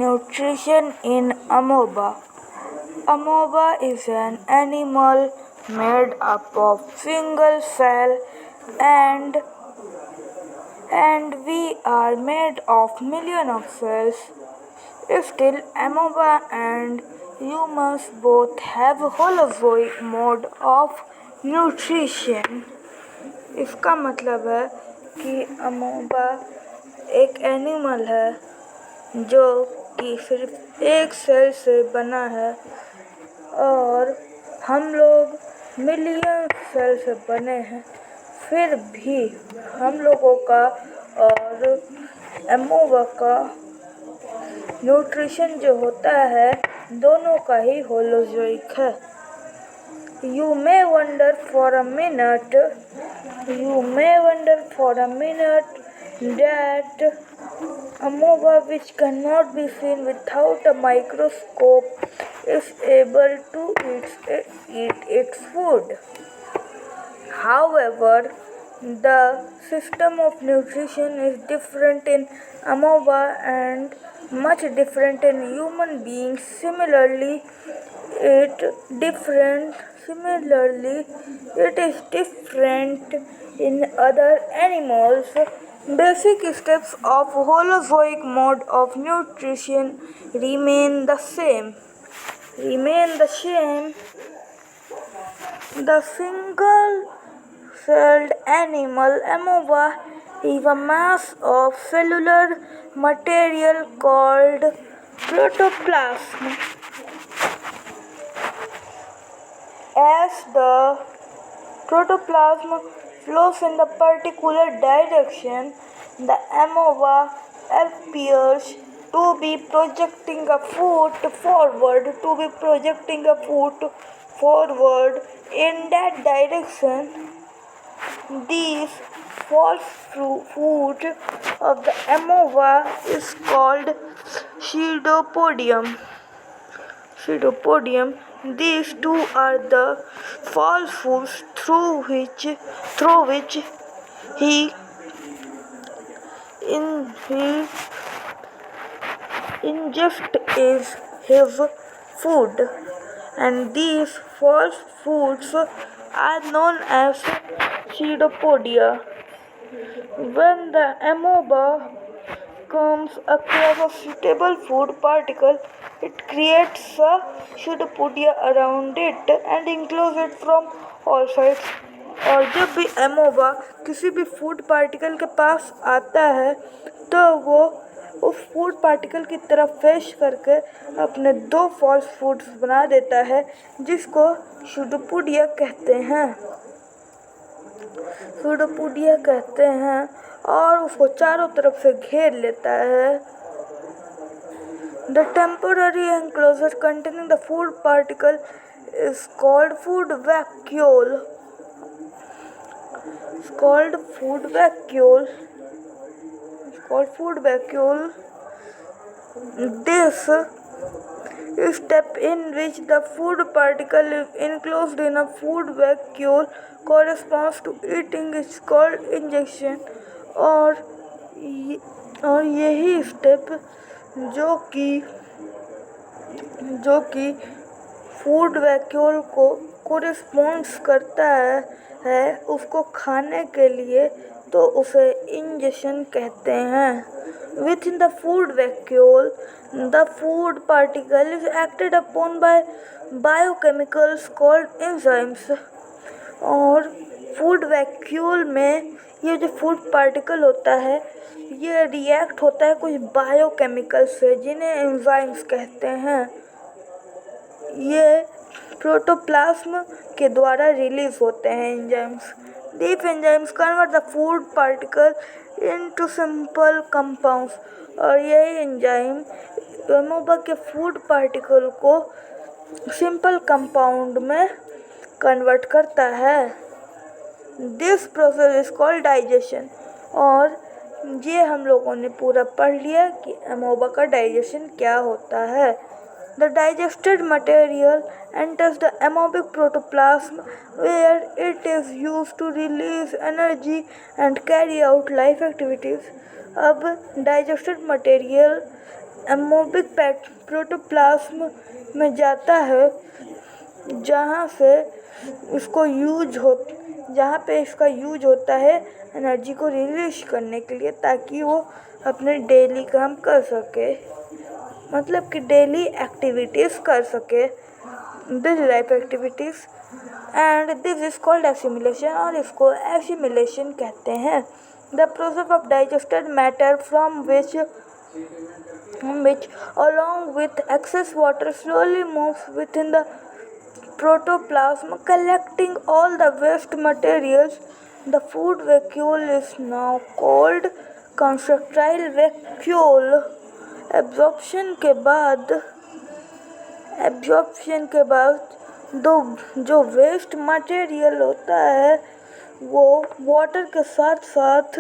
Nutrition in amoeba. Amoeba is an animal made up of single cell and we are made of millions of cells. Still, amoeba and humans both have holozoic mode of nutrition. इसका मतलब है कि अमोबा एक animal है जो कि सिर्फ एक सेल से बना है और हम लोग मिलियन सेल से बने हैं। फिर भी हम लोगों का और अमोबा का न्यूट्रिशन जो होता है दोनों का ही होलोजोइक है। You may wonder for a minute that amoeba, which cannot be seen without a microscope, is able to eat its food. However, the system of nutrition is different in amoeba and much different in human beings. Similarly, it is different in other animals. Basic steps of holozoic mode of nutrition remain the same. The single-celled animal amoeba is a mass of cellular material called protoplasm. As the protoplasm flows in the particular direction, the amoeba appears to be projecting a foot forward in that direction. This false foot of the amoeba is called pseudopodium. These two are the false foods through which he ingests his food, and these false foods are known as pseudopodia. When the amoeba comes across a suitable food particle, it creates a pseudopodia around it and encloses it from all sides. और जब भी अमोबा किसी भी food particle के पास आता है तो वो उस फूड पार्टिकल की तरफ फेस करके अपने दो फॉल्स फूड्स बना देता है जिसको pseudopodia कहते हैं और उसको चारों तरफ से घेर लेता है। The temporary enclosure containing the food particle is called food vacuole. This step in which the food particle is enclosed in a food vacuole corresponds to eating is called ingestion. और यही स्टेप जो कि food vacuole को कोरिस्पॉन्ड्स करता है उसको खाने के लिए तो उसे इंजेक्शन कहते हैं। Within the food vacuole, the food particle is acted upon by biochemicals called enzymes. और फूड वैक्यूल में ये जो फूड पार्टिकल होता है ये रिएक्ट होता है कुछ बायोकेमिकल से जिन्हें एंजाइम्स कहते हैं। ये प्रोटोप्लाज्म के द्वारा रिलीज होते हैं enzymes. These enzymes convert the food particle into simple compounds और यही एंजाइम अमोबा के फूड पार्टिकल को सिंपल कंपाउंड में कन्वर्ट करता है। This process is called digestion. और ये हम लोगों ने पूरा पढ़ लिया कि अमोबा का डाइजेशन क्या होता है। The digested material enters the amoebic protoplasm where it is used to release energy and carry out life activities. अब digested material एमोबिक प्रोटोप्लाज्म में जाता है, जहाँ पे इसका यूज होता है एनर्जी को रिलीज करने के लिए, ताकि वो अपने डेली काम कर सके, मतलब कि डेली एक्टिविटीज़ कर सके, daily life activities. And this is called assimilation, और इसको एसिमिलेशन कहते हैं। The process of digested matter from which along with excess water slowly moves within the protoplasm, collecting all the waste materials. The food vacuole is now called contractile vacuole. Absorption के बाद जो waste material होता है वो water के साथ साथ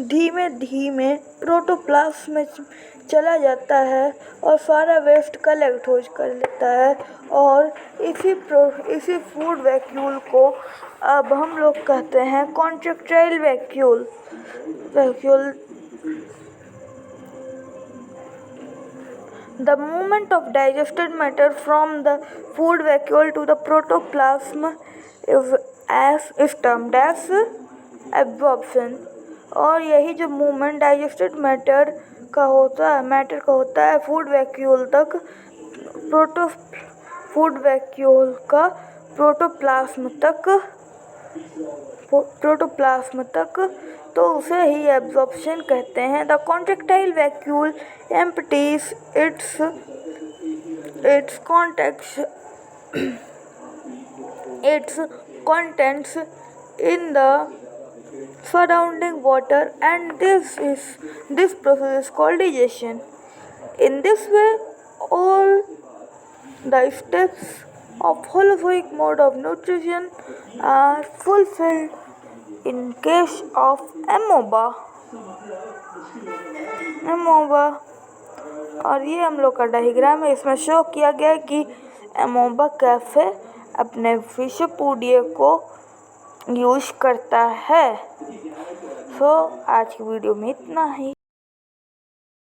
धीमे धीमे प्रोटोप्लाज्म में चला जाता है और सारा वेस्ट कलेक्ट कर लेता है, और इसी फूड वैक्यूल को अब हम लोग कहते हैं contractile vacuole. The movement of digested matter from the food vacuole to the protoplasm is termed as absorption। और यही जो मूवमेंट डाइजेस्टेड मैटर का होता है फूड वैक्यूल का प्रोटोप्लाज्म तक, तो उसे ही एब्जॉर्प्शन कहते हैं। The contractile vacuole empties its contents in the surrounding water, and this process is called digestion. In this way, all the steps of holozoic mode of nutrition are fulfilled in case of amoeba। और ये हम लोग का diagram है, इसमें show किया गया है कि एमोबा कैफे अपने विषपूडिये को यूज करता है। सो आज की वीडियो में इतना ही।